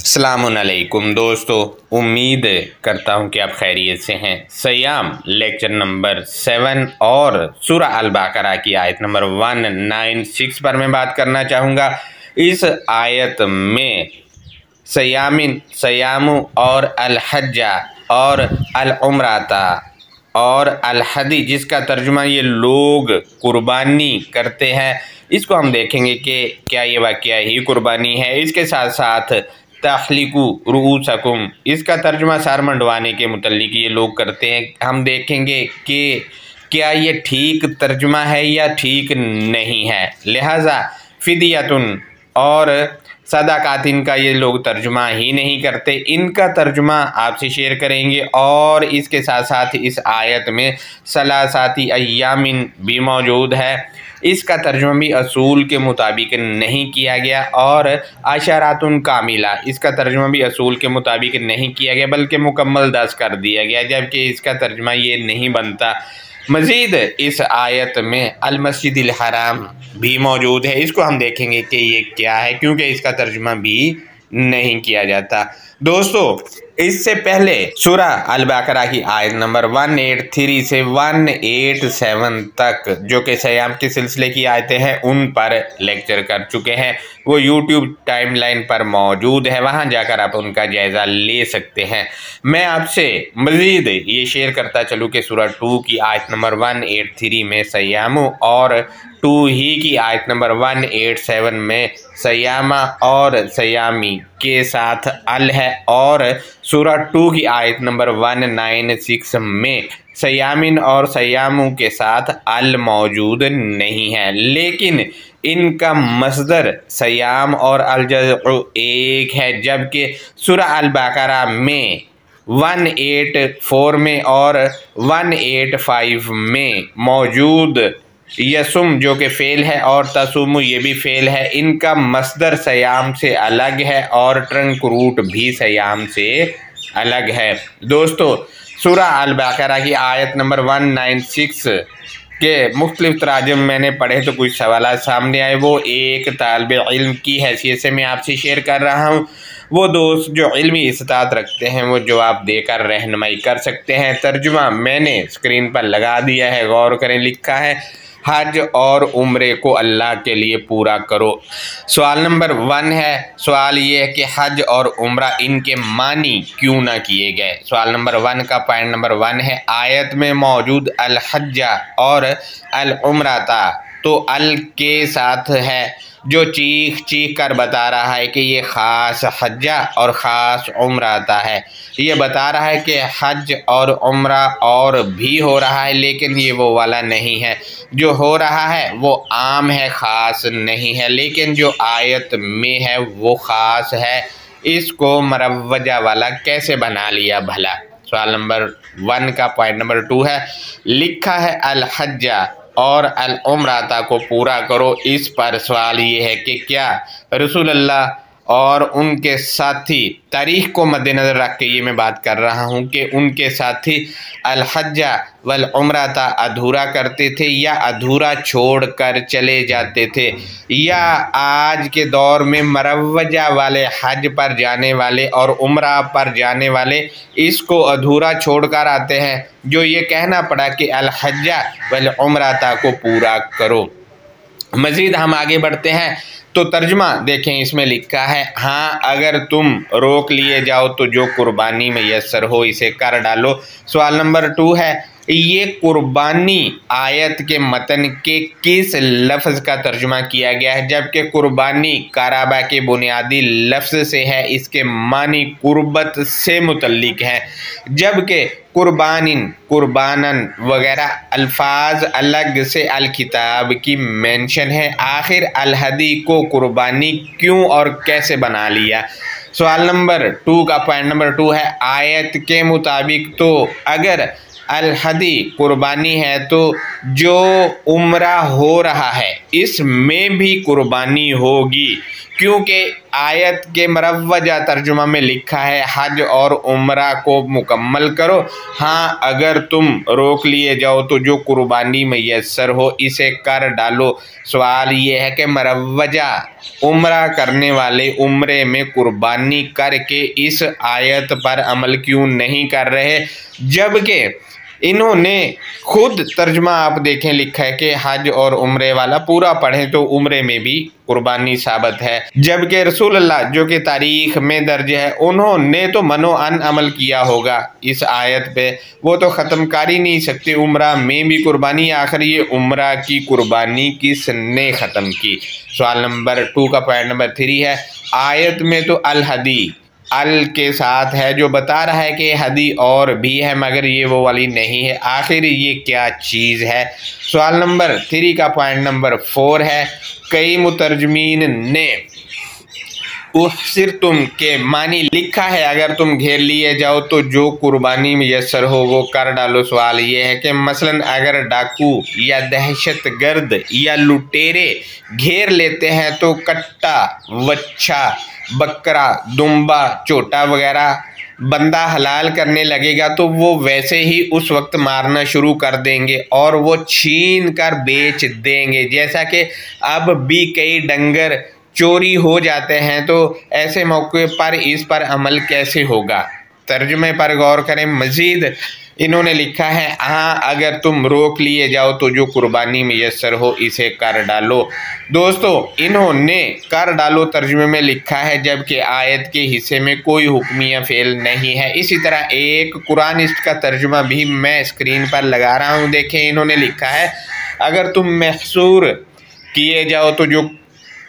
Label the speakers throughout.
Speaker 1: अस्सलामुअलैकुम दोस्तों, उम्मीद करता हूँ कि आप खैरियत से हैं। सयाम लेक्चर नंबर 7 और सूरा अल बकरा की आयत नंबर 196 पर मैं बात करना चाहूँगा। इस आयत में सयामु और अल हज्जा और अल उम्राता और अल हदी, जिसका तर्जुमा ये लोग कुर्बानी करते हैं, इसको हम देखेंगे कि क्या ये वाकया ही कुर्बानी है। इसके साथ साथ तहलिकु रूसकुम, इसका तर्जुमा सर मंडवाने के मुतल्लिक ये लोग करते हैं। हम देखेंगे कि क्या ये ठीक तर्जुमा है या ठीक नहीं है। लिहाजा फिदियतुन और सदाकातिन का ये लोग तर्जुमा ही नहीं करते, इनका तर्जुमा आपसे शेयर करेंगे। और इसके साथ साथ इस आयत में सलासाती अय्यामिन भी मौजूद है, इसका तर्जुमा भी असूल के मुताबिक नहीं किया गया। और अशरातुन कामिला, इसका तर्जुमा भी असूल के मुताबिक नहीं किया गया बल्कि मुकम्मल 10 कर दिया गया, जबकि इसका तर्जुमा ये नहीं बनता। मज़ीद इस आयत में अल मस्जिदिल हराम भी मौजूद है, इसको हम देखेंगे कि ये क्या है, क्योंकि इसका तर्जुमा भी नहीं किया जाता। दोस्तों, इससे पहले सूरा अल बकरा की आयत नंबर 183 से 187 तक जो कि सयाम के सिलसिले की आयतें हैं, उन पर लेक्चर कर चुके हैं। वो यूट्यूब टाइमलाइन पर मौजूद है, वहां जाकर आप उनका जायज़ा ले सकते हैं। मैं आपसे मज़ीद ये शेयर करता चलूँ कि सूरा 2 की आयत नंबर 183 में सयामु और 2 ही की आयत नंबर 187 में सयामा और सयामी के साथ अल है, और सूरा 2 की आयत नंबर 196 में सयामिन और सयामू के साथ अल मौजूद नहीं है, लेकिन इनका मस्दर सयाम और अल जज़्उ एक है। जबकि सूरा अल बकरा में 184 में और 185 में मौजूद यसुम जो कि फ़ेल है और तसुमु ये भी फ़ेल है, इनका मस्दर सयाम से अलग है और ट्रंक रूट भी सयाम से अलग है। दोस्तों, सूरा अल बकरा की आयत नंबर 196 के मुख्तलिफ तराजुम मैंने पढ़े तो कुछ सवाल सामने आए, वो एक तालिब इल्म की हैसियत से मैं आपसे शेयर कर रहा हूँ। वो दोस्त जो इल्मी इस्तात रखते हैं वो जवाब देकर रहनुमाई कर सकते हैं। तर्जुमा मैंने स्क्रीन पर लगा दिया है, गौर करें। लिखा है, हज और उम्रे को अल्लाह के लिए पूरा करो। सवाल नंबर 1 है, सवाल ये है कि हज और उम्रा इनके मानी क्यों ना किए गए। सवाल नंबर 1 का पॉइंट नंबर 1 है, आयत में मौजूद अल हज्जा और अल उम्राता तो अल के साथ है, जो चीख चीख कर बता रहा है कि ये ख़ास हज्जा और ख़ास उम्राता है। ये बता रहा है कि हज और उम्रा और भी हो रहा है, लेकिन ये वो वाला नहीं है। जो हो रहा है वो आम है, ख़ास नहीं है, लेकिन जो आयत में है वो ख़ास है। इसको मरवजा वाला कैसे बना लिया भला। सवाल नंबर 1 का पॉइंट नंबर 2 है, लिखा है अल हज्जा और अल उम्राता को पूरा करो। इस पर सवाल ये है कि क्या रसूल अल्लाह और उनके साथी, तारीख़ को मद्देनज़र रख के ये मैं बात कर रहा हूँ कि उनके साथी अल हज्जा वल उम्राता अधूरा करते थे या अधूरा छोड़ कर चले जाते थे, या आज के दौर में मरवजा वाले हज पर जाने वाले और उम्रा पर जाने वाले इसको अधूरा छोड़ कर आते हैं, जो ये कहना पड़ा कि अल हज्जा वल उम्राता को पूरा करो। मज़ीद हम आगे बढ़ते हैं तो तर्जुमा देखें, इसमें लिखा है, हाँ अगर तुम रोक लिए जाओ तो जो कुर्बानी में यस्सर हो इसे कर डालो। सवाल नंबर 2 है, ये कुर्बानी आयत के मतन के किस लफ्ज़ का तर्जुमा किया गया है, जबकि कुर्बानी कराबा के बुनियादी लफ्ज़ से है, इसके मानी कुर्बत से मुतल्लिक है, जबकि कुर्बानिन, कुर्बानन वगैरह अल्फाज अलग से अल किताब की मेंशन है। आखिर अल हदी को कुर्बानी क्यों और कैसे बना लिया। सवाल नंबर 2 का पॉइंट नंबर 2 है, आयत के मुताबिक तो अगर अल हदी कुर्बानी है तो जो उम्रा हो रहा है इसमें भी कुर्बानी होगी, क्योंकि आयत के मरवजा तर्जुमा में लिखा है हज और उम्रा को मुकम्मल करो। हाँ, अगर तुम रोक लिए जाओ तो जो कुर्बानी मैसर हो इसे कर डालो। सवाल ये है कि मरवजा उम्रा करने वाले उम्रे में कुर्बानी करके इस आयत पर अमल क्यों नहीं कर रहे, जबकि इन्होंने खुद तर्जमा आप देखें लिखा है कि हज और उम्रे वाला पूरा पढ़ें तो उम्रे में भी कुर्बानी साबित है, जबकि रसूलुल्लाह जो कि तारीख में दर्ज है उन्होंने तो मनो अन अमल किया होगा इस आयत पे, वो तो ख़त्म कर ही नहीं सकते उम्रा में भी कुर्बानी। आखिर ये उम्रा की कुर्बानी किसने ख़त्म की। सवाल नंबर 2 का पॉइंट नंबर 3 है, आयत में तो अल हदी अल के साथ है जो बता रहा है कि हदी और भी है मगर ये वो वाली नहीं है, आखिर ये क्या चीज़ है। सवाल नंबर 3 का पॉइंट नंबर 4 है, कई मुतरजमीन ने उहसिर तुम के मानी लिखा है अगर तुम घेर लिए जाओ तो जो कुर्बानी मैसर हो वो कर डालो। सवाल ये है कि मसलन अगर डाकू या दहशत गर्द या लुटेरे घेर लेते हैं तो कट्टा, वच्छा, बकरा, दुम्बा, चोटा वगैरह बंदा हलाल करने लगेगा तो वो वैसे ही उस वक्त मारना शुरू कर देंगे और वो छीन कर बेच देंगे। जैसा कि अब भी कई डंगर चोरी हो जाते हैं तो ऐसे मौके पर इस पर अमल कैसे होगा। तर्जुमे पर गौर करें। मजीद इन्होंने लिखा है हाँ, अगर तुम रोक लिए जाओ तो जो कुर्बानी मैसर हो इसे कर डालो। दोस्तों, इन्होंने कर डालो तर्जुमे में लिखा है जबकि आयत के हिस्से में कोई हुक्मिया फेल नहीं है। इसी तरह एक कुरानिस्ट का तर्जुमा भी मैं स्क्रीन पर लगा रहा हूँ, देखें। इन्होंने लिखा है अगर तुम महसूर किए जाओ तो जो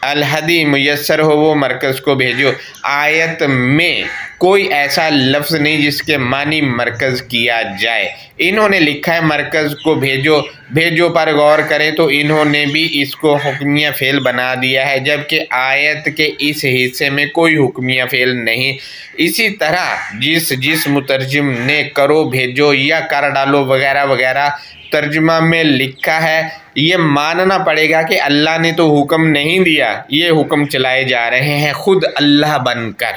Speaker 1: अलहदी मैसर हो वो मरकज़ को भेजो। आयत में कोई ऐसा लफ्ज़ नहीं जिसके मानी मरकज़ किया जाए। इन्होंने लिखा है मरकज़ को भेजो। भेजो पर गौर करें तो इन्होंने भी इसको हुक्मिया फ़ेल बना दिया है जबकि आयत के इस हिस्से में कोई हुक्मिया फ़ेल नहीं। इसी तरह जिस मुतरजिम ने करो, भेजो या कर डालो वगैरह वगैरह तर्जुमा में लिखा है, ये मानना पड़ेगा कि अल्लाह ने तो हुक्म नहीं दिया, ये हुक्म चलाए जा रहे हैं खुद अल्लाह बनकर,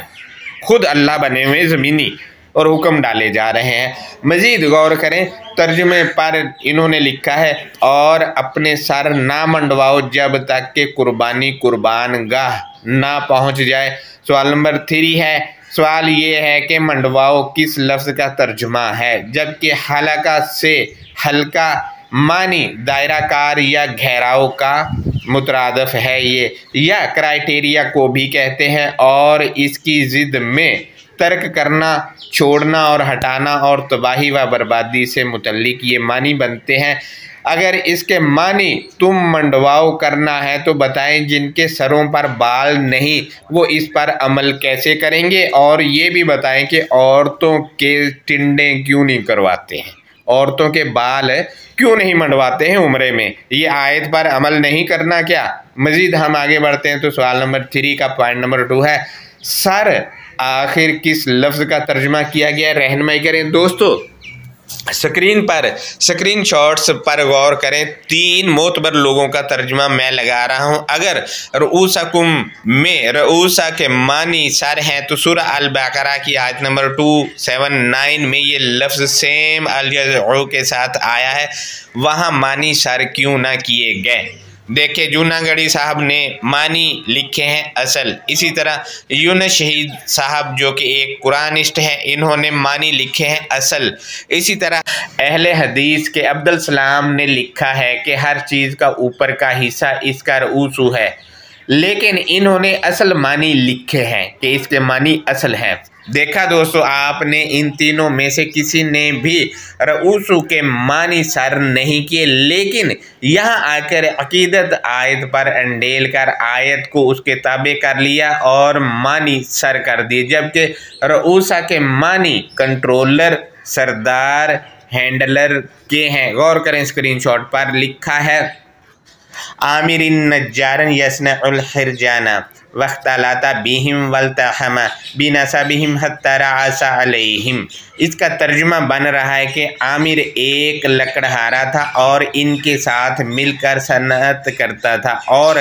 Speaker 1: खुद अल्लाह बने हुए ज़मीनी और हुक्म डाले जा रहे हैं। मज़ीद गौर करें तर्जुमे पर इन्होंने लिखा है और अपने सर ना मंडवाओ जब तक कि कुर्बानी कुर्बान गाह ना पहुँच जाए। सवाल नंबर 3 है, सवाल ये है कि मंडवाओ किस लफ्ज़ का तर्जुमा है, जबकि हलका से हल्का मानी दायराकार या घेराव का मुतरादफ है ये, या क्राइटेरिया को भी कहते हैं और इसकी ज़िद में तर्क करना, छोड़ना और हटाना और तबाही व बर्बादी से मुतल्लिक ये मानी बनते हैं। अगर इसके मानी तुम मंडवाओ करना है तो बताएं जिनके सरों पर बाल नहीं वो इस पर अमल कैसे करेंगे, और ये भी बताएं कि औरतों के टिंडे क्यों नहीं करवाते हैं, औरतों के बाल क्यों नहीं मंडवाते हैं उम्रे में, ये आयत पर अमल नहीं करना क्या। मज़ीद हम आगे बढ़ते हैं तो सवाल नंबर 3 का पॉइंट नंबर 2 है, सर आखिर किस लफ्ज़ का तर्जुमा किया गया, रहनुमाई करें। दोस्तों, स्क्रीन पर स्क्रीन शॉट्स पर गौर करें, 3 मोतबर लोगों का तर्जुमा मैं लगा रहा हूं। अगर रऊसकुम में रऊसा के मानी सर हैं तो सूरह अल बकरा की आयत नंबर 279 में ये लफ्ज़ सेम अल यज़उ के साथ आया है, वहां मानी सर क्यों ना किए गए। देखिए, जूनागढ़ी साहब ने मानी लिखे हैं असल। इसी तरह यूनुस शहीद साहब जो कि एक कुरानिस्ट हैं, इन्होंने मानी लिखे हैं असल। इसी तरह अहले हदीस के अब्दुल सलाम ने लिखा है कि हर चीज़ का ऊपर का हिस्सा इसका रऊसु है, लेकिन इन्होंने असल मानी लिखे हैं कि इसके मानी असल है। देखा दोस्तों, आपने इन तीनों में से किसी ने भी रऊसु के मानी सर नहीं किए, लेकिन यहाँ आकर अकीदत आयत पर अंडेल कर आयत को उसके ताबे कर लिया और मानी सर कर दिए, जबकि रऊसा के मानी कंट्रोलर, सरदार, हैंडलर के हैं। गौर करें, स्क्रीनशॉट पर लिखा है आमिरिन नज्जारन यसनउल हिरजाना वख्तलाता बिहिम वल्तहमा बिनसबिहिम हत्ता रअसा अलैहिम। इसका तर्जुमा बन रहा है कि आमिर एक लकड़हारा था और इनके साथ मिलकर सनअत करता था और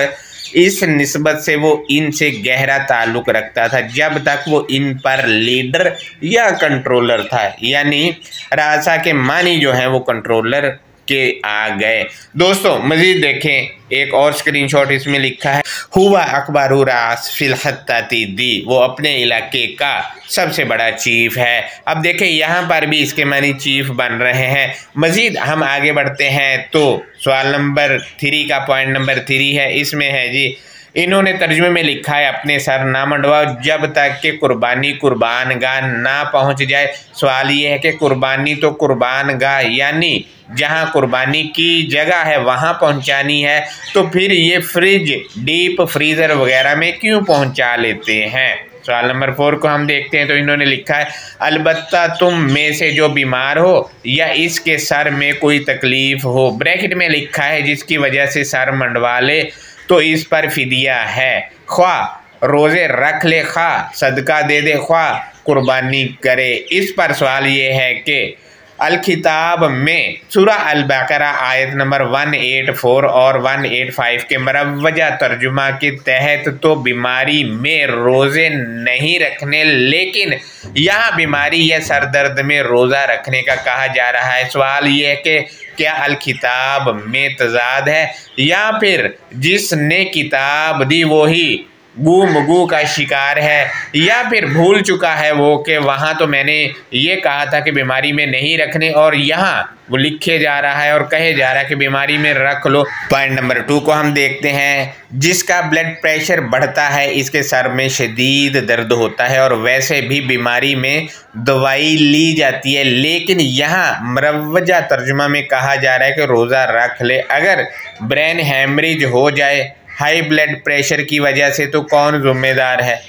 Speaker 1: इस निस्बत से वो इन से गहरा ताल्लुक रखता था जब तक वो इन पर लीडर या कंट्रोलर था, यानी राजा के मानी जो है वो कंट्रोलर के आ गए। दोस्तों मजीद देखें, एक और स्क्रीनशॉट इसमें लिखा है, हुआ अकबरू रास फिल हत्ताती दी, वो अपने इलाके का सबसे बड़ा चीफ है। अब देखें यहाँ पर भी इसके मानी चीफ बन रहे हैं। मजीद हम आगे बढ़ते हैं तो सवाल नंबर 3 का पॉइंट नंबर 3 है, इसमें है जी, इन्होंने तर्जुमे में लिखा है अपने सर ना मंडवाओ जब तक कि कुर्बानी कुर्बान गाह ना पहुंच जाए। सवाल ये है कि कुर्बानी तो कुर्बान गाह यानी जहां कुर्बानी की जगह है वहां पहुंचानी है, तो फिर ये फ्रिज डीप फ्रीज़र वगैरह में क्यों पहुंचा लेते हैं। सवाल नंबर 4 को हम देखते हैं तो इन्होंने लिखा है, अलबत्ता तुम में से जो बीमार हो या इसके सर में कोई तकलीफ हो, ब्रैकेट में लिखा है जिसकी वजह से सर मंडवा ले तो इस पर फिदिया है, ख्वा रोज़े रख ले, ख्वा सदका दे दे, ख्वा कुर्बानी करे। इस पर सवाल ये है कि अल किताब में सूरा अल बकरा आयत नंबर 184 और 185 के मुरव्वजा तर्जुमा के तहत तो बीमारी में रोज़े नहीं रखने, लेकिन यहाँ बीमारी या सर दर्द में रोज़ा रखने का कहा जा रहा है। सवाल ये है कि क्या अल किताब में तजाद है या फिर जिसने किताब दी वही गू का शिकार है, या फिर भूल चुका है वो कि वहाँ तो मैंने ये कहा था कि बीमारी में नहीं रखने और यहाँ वो लिखे जा रहा है और कहे जा रहा है कि बीमारी में रख लो। पॉइंट नंबर 2 को हम देखते हैं, जिसका ब्लड प्रेशर बढ़ता है इसके सर में शदीद दर्द होता है और वैसे भी बीमारी में दवाई ली जाती है, लेकिन यहाँ मुरव्वजा तर्जुमा में कहा जा रहा है कि रोज़ा रख ले। अगर ब्रेन हैमरेज हो जाए हाई ब्लड प्रेशर की वजह से तो कौन जिम्मेदार है,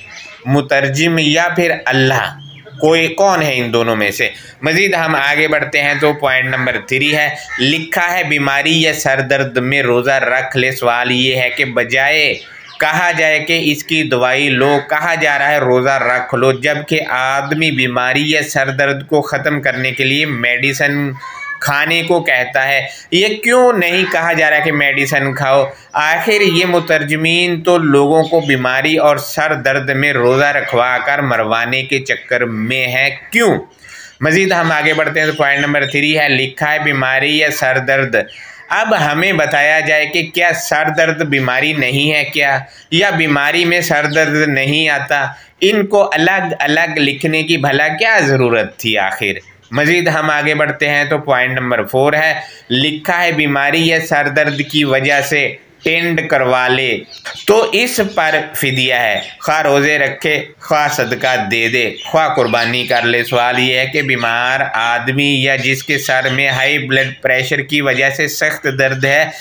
Speaker 1: मुतरजिम या फिर अल्लाह, कोई कौन है इन दोनों में से। मजीद हम आगे बढ़ते हैं तो पॉइंट नंबर 3 है, लिखा है बीमारी या सर दर्द में रोज़ा रख ले। सवाल ये है कि बजाय कहा जाए कि इसकी दवाई लो, कहा जा रहा है रोज़ा रख लो, जबकि आदमी बीमारी या सर दर्द को ख़त्म करने के लिए मेडिसिन खाने को कहता है। ये क्यों नहीं कहा जा रहा कि मेडिसिन खाओ। आखिर ये मुतरजमीन तो लोगों को बीमारी और सर दर्द में रोज़ा रखवा कर मरवाने के चक्कर में है, क्यों। मज़ीद हम आगे बढ़ते हैं तो पॉइंट नंबर 3 है, लिखा है बीमारी या सर दर्द। अब हमें बताया जाए कि क्या सर दर्द बीमारी नहीं है क्या, या बीमारी में सर दर्द नहीं आता। इनको अलग अलग लिखने की भला क्या ज़रूरत थी आखिर। मज़ीद हम आगे बढ़ते हैं तो पॉइंट नंबर 4 है, लिखा है बीमारी या सर दर्द की वजह से टेंड करवा ले तो इस पर फिदिया है, खा रोज़े रखे, खा सदका दे दे, खा कुर्बानी कर ले। सवाल ये है कि बीमार आदमी या जिसके सर में हाई ब्लड प्रेशर की वजह से सख्त दर्द है,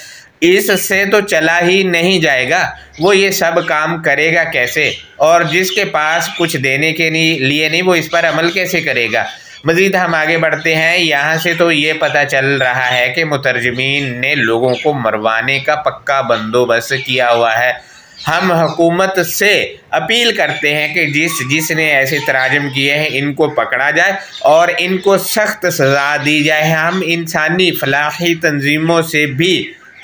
Speaker 1: इससे तो चला ही नहीं जाएगा, वो ये सब काम करेगा कैसे, और जिसके पास कुछ देने के लिए नहीं वो इस पर अमल कैसे करेगा। मज़ीद हम आगे बढ़ते हैं, यहाँ से तो ये पता चल रहा है कि मुतरजमीन ने लोगों को मरवाने का पक्का बंदोबस्त किया हुआ है। हम हुकूमत से अपील करते हैं कि जिसने ऐसे तराजम किए हैं इनको पकड़ा जाए और इनको सख्त सज़ा दी जाए। हम इंसानी फलाही तंजीमों से भी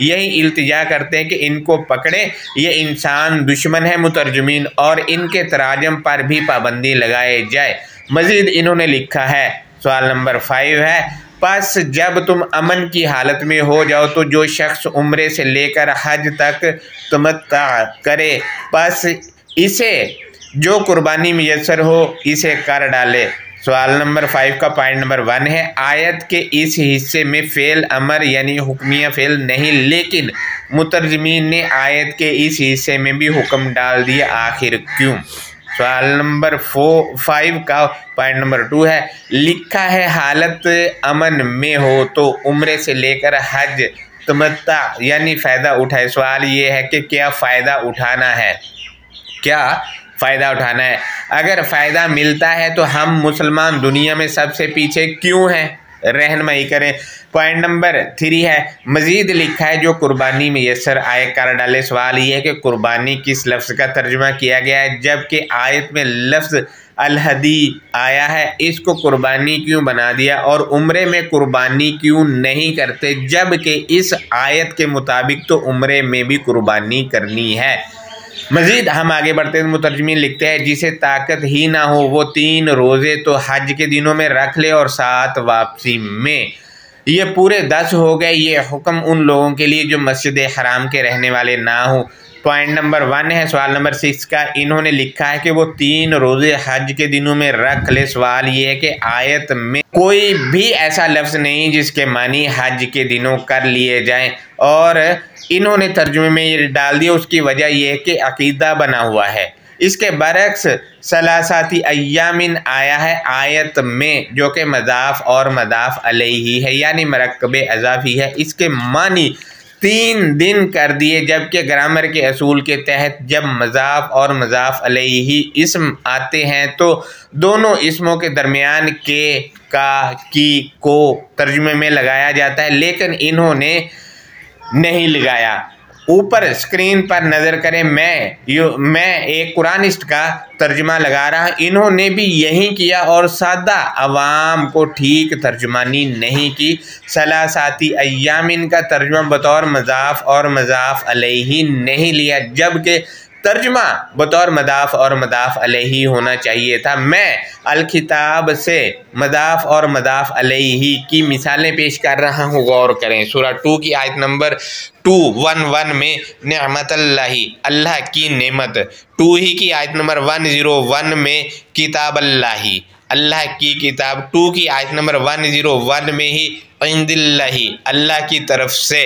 Speaker 1: यही इल्तिजा करते हैं कि इनको पकड़े, ये इंसान दुश्मन है मुतरजमीन, और इनके तराजम पर भी पाबंदी लगाए जाए। मज़ीद इन्होंने लिखा है, सवाल नंबर 5 है, बस जब तुम अमन की हालत में हो जाओ तो जो शख्स उम्रे से लेकर हज तक तमत्ता करे, बस इसे जो कुर्बानी मुयस्सर हो इसे कर डाले। सवाल नंबर 5 का पॉइंट नंबर 1 है, आयत के इस हिस्से में फ़ेल अमर यानी हुक्मिया फ़ेल नहीं, लेकिन मुतरजमीन ने आयत के इस हिस्से में भी हुक्म डाल दिया, आखिर क्यों। सवाल नंबर 5 का पॉइंट नंबर 2 है, लिखा है हालत अमन में हो तो उम्रे से लेकर हज तमत्ता यानी फ़ायदा उठाए। सवाल ये है कि क्या फ़ायदा उठाना है, क्या फ़ायदा उठाना है। अगर फ़ायदा मिलता है तो हम मुसलमान दुनिया में सबसे पीछे क्यों हैं। रहनुमाई करें। पॉइंट नंबर 3 है, मजीद लिखा है जो कुर्बानी मैसर आए कर डाले। सवाल ये है कि कुर्बानी किस लफ्ज़ का तर्जुमा किया गया है, जबकि आयत में लफ्ज़ अलहदी आया है, इसको कुर्बानी क्यों बना दिया, और उम्रे में कुर्बानी क्यों नहीं करते, जबकि इस आयत के मुताबिक तो उम्रे में भी कुर्बानी करनी है। मजीद हम आगे बढ़ते हैं, मुतरजमीन लिखते हैं जिसे ताकत ही ना हो वो 3 रोज़े तो हज के दिनों में रख ले और 7 वापसी में। ये पूरे 10 हो गए। ये हुक्म उन लोगों के लिए जो मस्जिद हराम के रहने वाले ना हो। पॉइंट नंबर 1 है सवाल नंबर 6 का, इन्होंने लिखा है कि वो 3 रोज़े हज के दिनों में रख ले। सवाल ये है कि आयत में कोई भी ऐसा लफ्ज़ नहीं जिसके मानी हज के दिनों कर लिए जाएं, और इन्होंने तर्जुमे में ये डाल दिया। उसकी वजह यह है कि अकीदा बना हुआ है। इसके बरक्स सलासाती अय्यामिन आया है आयत में, जो कि मज़ाफ़ और मज़ाफ़ अलैहि है, यानी मरकबे अज़ाफ़ी है। इसके मानी 3 दिन कर दिए, जबकि ग्रामर के असूल के तहत जब मज़ाफ़ और मज़ाफ़ अलैहि इस्म आते हैं तो दोनों इस्मों के दरमियान के, का, की, को तर्जुमे में लगाया जाता है, लेकिन इन्होंने नहीं लगाया। ऊपर स्क्रीन पर नज़र करें, मैं एक कुरानिस्ट का तर्जुमा लगा रहा, इन्होंने भी यही किया और सादा अवाम को ठीक तर्जुमानी नहीं की। सलासाती अय्यामिन का तर्जुमा बतौर मज़ाफ़ और मज़ाफ़ अलैहि नहीं लिया, जबकि तर्जुमा बतौर मदाफ़ और मदाफ़ अलैहि होना चाहिए था। मैं अल-किताब से मदाफ़ और मदाफ़ अलैहि की मिसालें पेश कर रहा हूँ, गौर करें। सूरा 2 की आयत नंबर 211 में नेमतल्लाही, अल्लाह की नेमत। 2 ही की आयत नंबर 101 में किताबल्लाही, अल्लाह की किताब। 2 की आयत नंबर 101 में ही इंदिल्लाही, अल्लाह की तरफ से।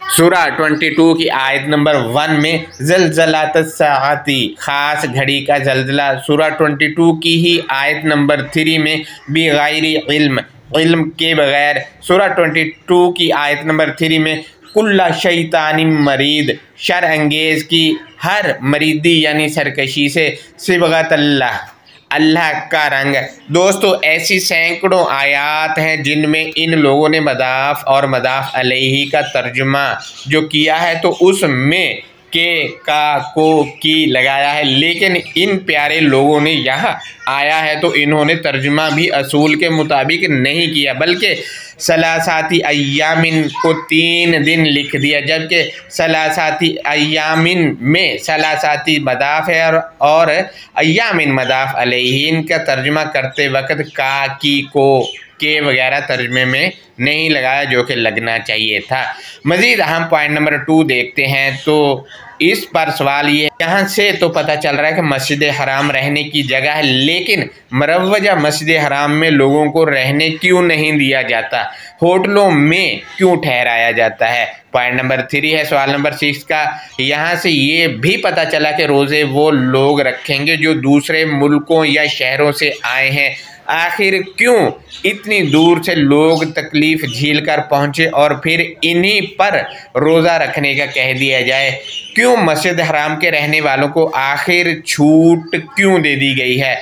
Speaker 1: सूरा 22 की आयत नंबर 1 में ज़लज़लातस्साअती, ख़ास घड़ी का जल्जला। सूरा 22 की ही आयत नंबर 3 में बिग़ैरि इल्म, इल्म के बगैर। सूरा 22 की आयत नंबर 3 में कुल्ला शैतानिम मरीद, शर अंगेज़ की हर मरीदी यानी सरकशी से। सिबग़तल्लाह, अल्लाह का रंग। दोस्तों ऐसी सैकड़ों आयात हैं जिनमें इन लोगों ने मदाफ़ और मदाफ़ अलैहि का तर्जुमा जो किया है तो उसमें के, का, को, की लगाया है, लेकिन इन प्यारे लोगों ने यहाँ आया है तो इन्होंने तर्जुमा भी असूल के मुताबिक नहीं किया, बल्कि सलासाती अय्यामिन को 3 दिन लिख दिया, जबकि सलासाती अय्यामिन में सलासाती मदाफ़ है और अय्यामिन मदाफ़ अलैहि। इनका तर्जुमा करते वक्त का, की, को, के वगैरह तर्जमे में नहीं लगाया, जो कि लगना चाहिए था। मज़ीद हम पॉइंट नंबर 2 देखते हैं तो इस पर सवाल ये, यहाँ से तो पता चल रहा है कि मस्जिद हराम रहने की जगह है, लेकिन मरवजा मस्जिद हराम में लोगों को रहने क्यों नहीं दिया जाता, होटलों में क्यों ठहराया जाता है। पॉइंट नंबर 3 है सवाल नंबर 6 का, यहाँ से ये भी पता चला कि रोज़े वो लोग रखेंगे जो दूसरे मुल्कों या शहरों से आए हैं। आखिर क्यों इतनी दूर से लोग तकलीफ़ झेल कर पहुँचे और फिर इन्हीं पर रोज़ा रखने का कह दिया जाए। क्यों मस्जिद हराम के रहने वालों को आखिर छूट क्यों दे दी गई है।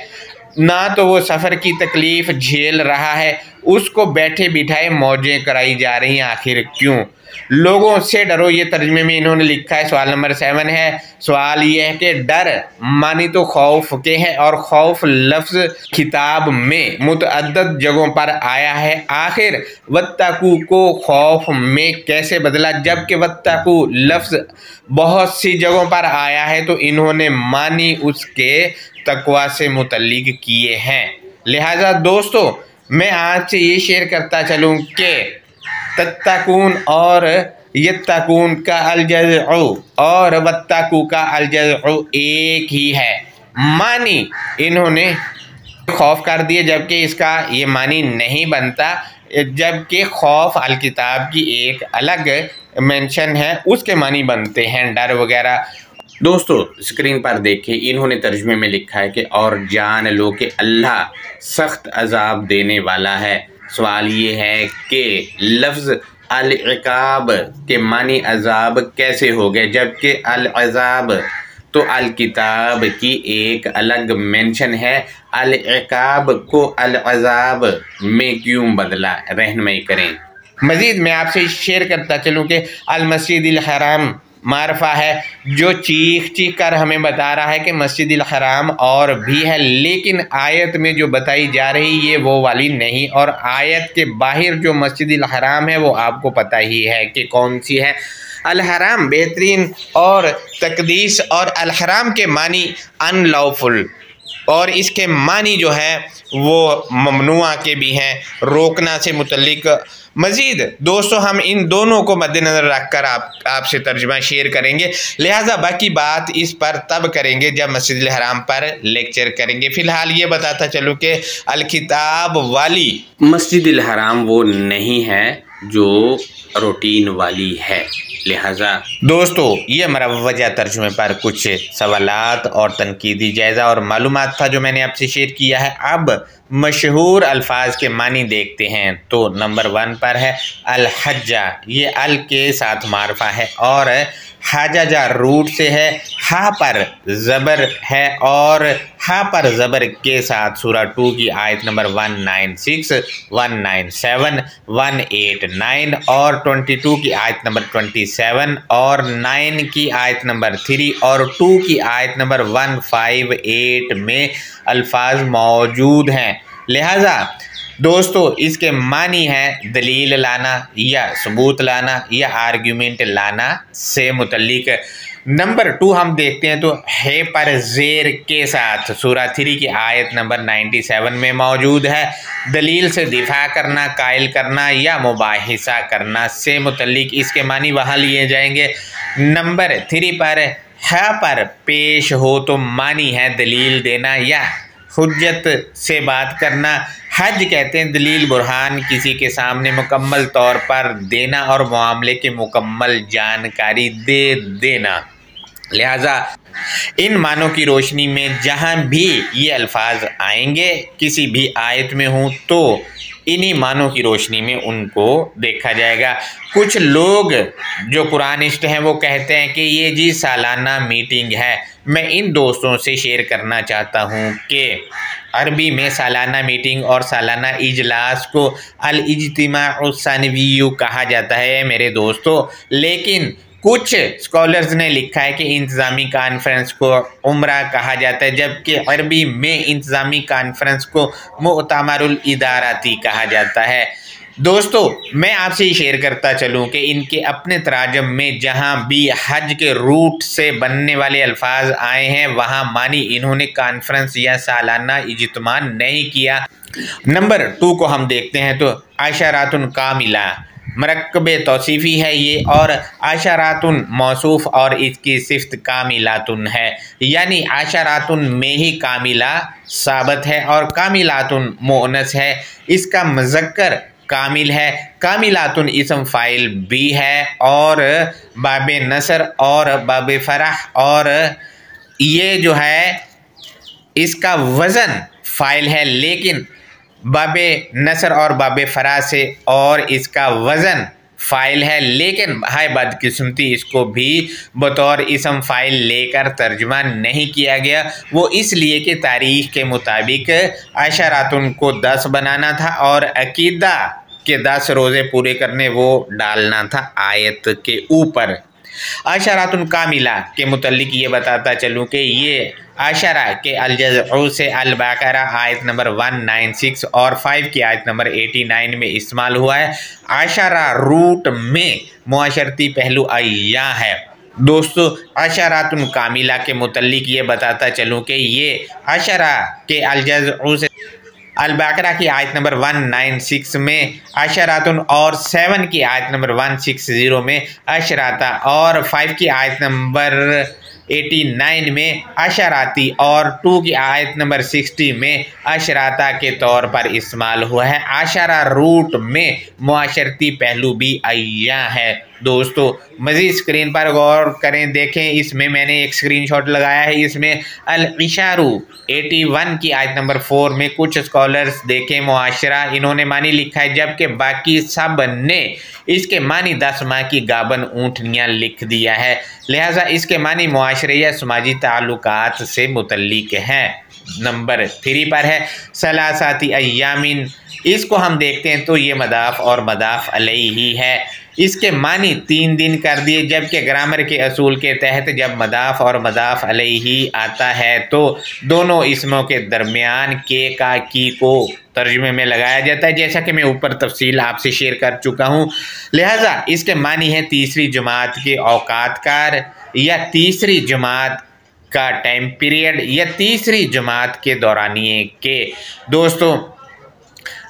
Speaker 1: ना तो वो सफ़र की तकलीफ़ झेल रहा है, उसको बैठे बिठाए मौजें कराई जा रही हैं, आखिर क्यों। लोगों से डरो, ये तर्जमे में इन्होंने लिखा है। सवाल नंबर 7 है, सवाल ये है कि डर मानी तो खौफ के है और खौफ लफ्ज़ खिताब में मुतअद्दद जगहों पर आया है, आखिर वत्तकू को खौफ में कैसे बदला, जबकि वत्तकू लफ्ज़ बहुत सी जगहों पर आया है तो इन्होंने मानी उसके तकवा से मुतल्लिक किए हैं। लिहाजा दोस्तों मैं आज से ये शेयर करता चलूँ कि तत्तकून और यत्तकून का अलजज़उ और वत्तकू का अलजज़उ एक ही है। मानी इन्होंने खौफ कर दिए, जबकि इसका ये मानी नहीं बनता, जबकि खौफ अल किताब की एक अलग मेंशन है, उसके मानी बनते हैं डर वगैरह। दोस्तों स्क्रीन पर देखिए, इन्होंने तर्जुमे में लिखा है कि और जान लो कि अल्लाह सख्त अजाब देने वाला है। सवाल ये है कि लफ्ज़ अल-इकाब के मानी अजाब कैसे हो गए, जबकि अल-अजाब तो अल किताब की एक अलग मेंशन है, अल इकाब को अल अजाब में क्यों बदला, रहनुमाई करें। मजीद मैं आपसे शेयर करता चलूँ कि अल मस्जिदिल हराम मारफा है जो चीख चीख कर हमें बता रहा है कि मस्जिदिल हराम और भी है, लेकिन आयत में जो बताई जा रही ये वो वाली नहीं, और आयत के बाहर जो मस्जिदिल हराम है वो आपको पता ही है कि कौन सी है। अल हराम बेहतरीन और तकदीस, और अल हराम के मानी अनलॉफुल, और इसके मानी जो है वो ममनुआ के भी हैं, रोकना से मुतल्लिक। मज़ीद दोस्तों हम इन दोनों को मद्देनज़र रखकर आपसे तर्जुमा शेयर करेंगे, लिहाजा बाकी बात इस पर तब करेंगे जब मस्जिद हराम पर लेक्चर करेंगे। फ़िलहाल ये बताता चलूँ कि अल किताब वाली मस्जिद हराम वो नहीं है जो रूटीन वाली है। लिहाजा दोस्तों ये मरवजा तर्जुमे पर कुछ सवालात और तनकीदी जायज़ा और मालूमात था जो मैंने आपसे शेयर किया है। अब मशहूर अल्फाज के मानी देखते हैं। तो नंबर 1 पर है अल हज्जा, ये अल के साथ मारफा है और हाजाजा रूट से है, हा पर ज़बर है और हा पर ज़बर के साथ सूरा 2 की आयत नंबर 196, 197, 189 और 22 की आयत नंबर 27 और 9 की आयत नंबर 3 और 2 की आयत नंबर 158 में अल्फाज मौजूद हैं। लिहाजा दोस्तों इसके मानी है दलील लाना या सबूत लाना या आर्ग्यूमेंट लाना से मुतल्लिक। नंबर 2 हम देखते हैं तो है पर ज़ेर के साथ सूरा 3 की आयत नंबर 97 में मौजूद है, दलील से दिफा करना, कायल करना या मुबाहिसा करना से मुतल्लिक इसके मानी वहाँ लिए जाएंगे। नंबर 3 पर है पर पेश हो तो मानी है दलील देना या हुज्जत से बात करना। हज कहते हैं दलील बुरहान किसी के सामने मुकम्मल तौर पर देना और मामले की मुकम्मल जानकारी दे देना। लिहाजा इन मानों की रोशनी में जहाँ भी ये अल्फाज आएंगे किसी भी आयत में हों तो इन्हीं मानों की रोशनी में उनको देखा जाएगा। कुछ लोग जो कुरानिस्ट हैं वो कहते हैं कि ये जी सालाना मीटिंग है। मैं इन दोस्तों से शेयर करना चाहता हूँ कि अरबी में सालाना मीटिंग और सालाना इजलास को अल इज्तिमाउ सनविय्यु कहा जाता है मेरे दोस्तों, लेकिन कुछ स्कॉलर्स ने लिखा है कि इंतज़ामी कॉन्फ्रेंस को उम्रा कहा जाता है, जबकि अरबी में इंतज़ामी कॉन्फ्रेंस को मुअतमरुल इदारती कहा जाता है। दोस्तों मैं आपसे शेयर करता चलूं कि इनके अपने तराजम में जहां भी हज के रूट से बनने वाले अल्फाज आए हैं वहां मानी इन्होंने कॉन्फ्रेंस या सालाना इज्तिमा नहीं किया। नंबर 2 को हम देखते हैं तो अशरातुन कामिला मरकब तौसीफ़ी है ये, और आशरातुन मौसूफ़ और इसकी सिफ्त कामिलातुन है, यानी आशरातुन में ही कामिला साबित है और कामिलातुन मुअन्नस है। इसका मुज़क्कर कामिल है, कामिलातुन इसम फ़ाइल भी है और बाबे नसर और बाबे फ़रह, और ये जो है इसका वज़न फ़ाइल है लेकिन बाबे नसर और बाबे फरा से, और इसका वज़न फ़ाइल है लेकिन हाय बदकिस्मती इसको भी बतौर इसम फ़ाइल लेकर तर्जुमा नहीं किया गया। वो इसलिए कि तारीख़ के मुताबिक अशरातुन को 10 बनाना था और अकीदा के 10 रोज़े पूरे करने वो डालना था आयत के ऊपर। अशरातुन कामिला के मुतल्लिक ये बताता चलूँ कि ये अशरा के अलजज़उ से अल-बक़रा आयत नंबर 196 और 5 की आयत नंबर 89 में इस्तेमाल हुआ है। अशरा रूट में मुआशरती पहलू अय्या है। दोस्तों अशरातुन कामिला के मुतल्लिक ये बताता चलूँ कि ये अशरा के अलजज़उ से अल-बक़रा की आयत नंबर 196 में अशरातुन और 7 की आयत नंबर 160 में अशराता और 5 की आयत नंबर 89 में अशराती और 2 की आयत नंबर 60 में अशराता के तौर पर इस्तेमाल हुआ है। अशरा रूट में मुआशरती पहलू भी अय्या है। दोस्तों मज़ीद स्क्रीन पर गौर करें, देखें इसमें मैंने एक स्क्रीनशॉट लगाया है, इसमें अल-इशारू 81 की आयत नंबर 4 में कुछ स्कॉलर्स देखें मुआशरा इन्होंने मानी लिखा है, जबकि बाकी सब ने इसके मानी 10 माह की गाबन ऊँटनियाँ लिख दिया है। लिहाजा इसके मानी मुआशरा माशरे या समाजी ताल्लुकात से मुतल्लिक हैं। नंबर 3 पर है सलासाती अय्यामिन। इसको हम देखते हैं तो ये मदाफ और मदाफ अलैहि है। इसके मानी 3 दिन कर दिए, जबकि ग्रामर के असूल के तहत जब मदाफ और मदाफ अलैहि आता है तो दोनों इसमों के दरमियान के का की को तर्जुमे में लगाया जाता है, जैसा कि मैं ऊपर तफसील आपसे शेयर कर चुका हूँ। लिहाजा इसके मानी है तीसरी जमात के औकातकार या तीसरी जमात का टाइम पीरियड या तीसरी जमात के दौरानिए के। दोस्तों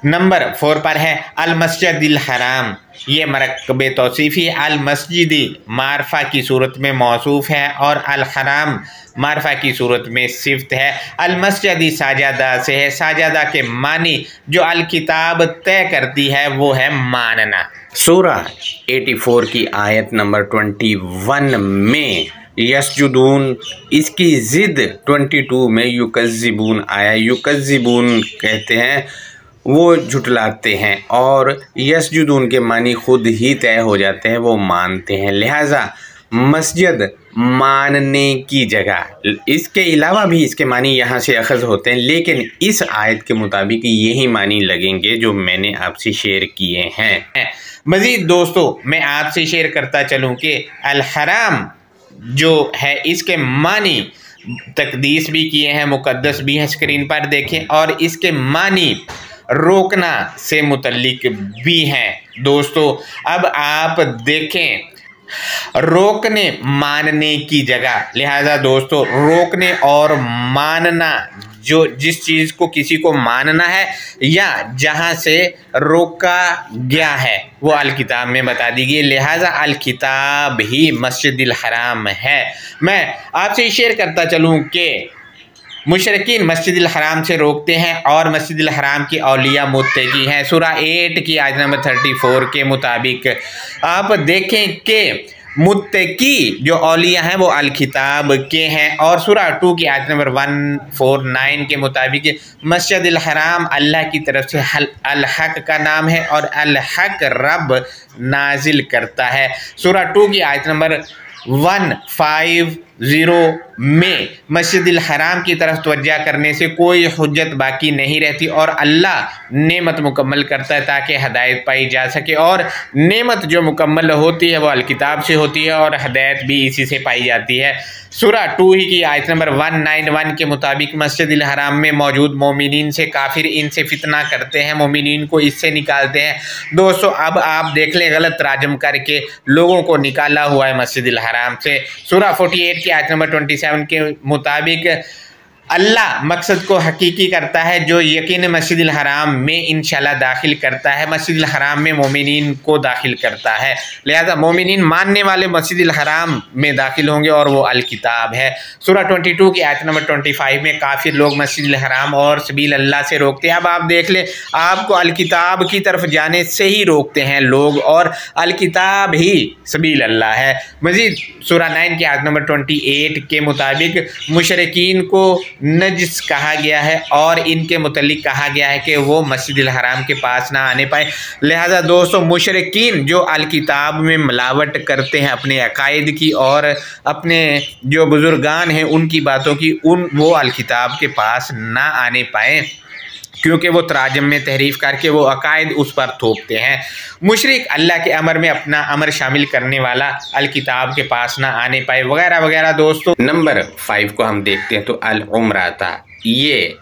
Speaker 1: नंबर 4 पर है अल मस्जिदिल हराम। ये मरकब तौसीफ़ी अल मस्जिदी मारफा की सूरत में मौसूफ है और अल हराम मारफा की सूरत में सिफ्त है। अल मस्जिदी साजादा से है। साजादा के मानी जो अल किताब तय करती है वो है मानना। सूरा 84 की आयत नंबर 21 में यसजुदून, इसकी ज़िद 22 में युकज़्ज़िबून आया। युकज़्ज़िबून कहते हैं वो झुटलाते हैं और यसजुदून के मानी खुद ही तय हो जाते हैं, वो मानते हैं। लिहाजा मस्जिद मानने की जगह। इसके अलावा भी इसके मानी यहाँ से अखज़ होते हैं, लेकिन इस आयत के मुताबिक यही मानी लगेंगे जो मैंने आपसे शेयर किए हैं। मज़ीद दोस्तों मैं आपसे शेयर करता चलूँ कि अल हराम जो है इसके मानी तकदीस भी किए हैं, मुकद्दस भी हैं, स्क्रीन पर देखें, और इसके मानी रोकना से मुतल्लिक भी हैं। दोस्तों अब आप देखें रोकने मानने की जगह, लिहाजा दोस्तों रोकने और मानना, जो जिस चीज़ को किसी को मानना है या जहाँ से रोका गया है वो अल किताब में बता दी गई। लिहाजा अल किताब ही मस्जिदिल हराम है। मैं आपसे शेयर करता चलूँ कि मुशरिकीन मस्जिदिल हराम से रोकते हैं और मस्जिदिल हराम की औलिया मुत्तकी हैं। सूरा 8 की आयत नंबर 34 के मुताबिक आप देखें कि मुत्तकी जो औलिया हैं वो अल किताब के हैं। और सूरा 2 की आयत नंबर 149 के मुताबिक मस्जिदिल हराम अल्लाह की तरफ से अल हक का नाम है और अल हक रब नाजिल करता है। सूरा 2 की आयत नंबर 150 में मस्जिदिल हराम की तरफ तवज्जा करने से कोई हुज्जत बाकी नहीं रहती और अल्लाह नेमत मुकम्मल करता है ताकि हदायत पाई जा सके, और नेमत जो मुकम्मल होती है वो अल किताब से होती है और हदायत भी इसी से पाई जाती है। सूरा 2 ही की आयत नंबर 191 के मुताबिक मस्जिदिल हराम में मौजूद मोमिनीन से काफिर इनसे फितना करते हैं, मोमिनीन को इससे निकालते हैं। दोस्तों अब आप देख लें गलत तराजम करके लोगों को निकाला हुआ है मस्जिदिल हराम से। सूरा 48 की आयत नंबर 27 के मुताबिक अल्लाह मकसद को हकीकी करता है जो यकीन मस्जिदिल हराम में इंशाल्लाह दाखिल करता है, मस्जिदिल हराम में मोमिनीन को दाखिल करता है। लिहाजा मोमिनीन मानने वाले मस्जिदिल हराम में दाखिल होंगे और वो अल किताब है। सूरा 22 की आयत नंबर 25 में काफिर लोग मस्जिदिल हराम और सबील अल्लाह से रोकते हैं। अब आप देख लें आपको अल किताब की तरफ जाने से ही रोकते हैं लोग और अल किताब ही सबील अल्लाह है। मजीद सूरा 9 की आयत नंबर 28 के मुताबिक मुशरिकीन को नजिस कहा गया है और इनके मुतल्लिक कहा गया है कि वो मस्जिदिल हराम के पास ना आने पाए। लिहाजा दोस्तों मुशरिकीन जो अल किताब में मिलावट करते हैं अपने अकायद की और अपने जो बुजुर्गान हैं उनकी बातों की, वो अल किताब के पास ना आने पाए क्योंकि वो तराजम में तहरीफ करके वो अकायद उस पर थोपते हैं। मुशरिक अल्लाह के अमर में अपना अमर शामिल करने वाला अल किताब के पास ना आने पाए वगैरह वगैरह। दोस्तों नंबर 5 को हम देखते हैं तो अल उम्राता, ये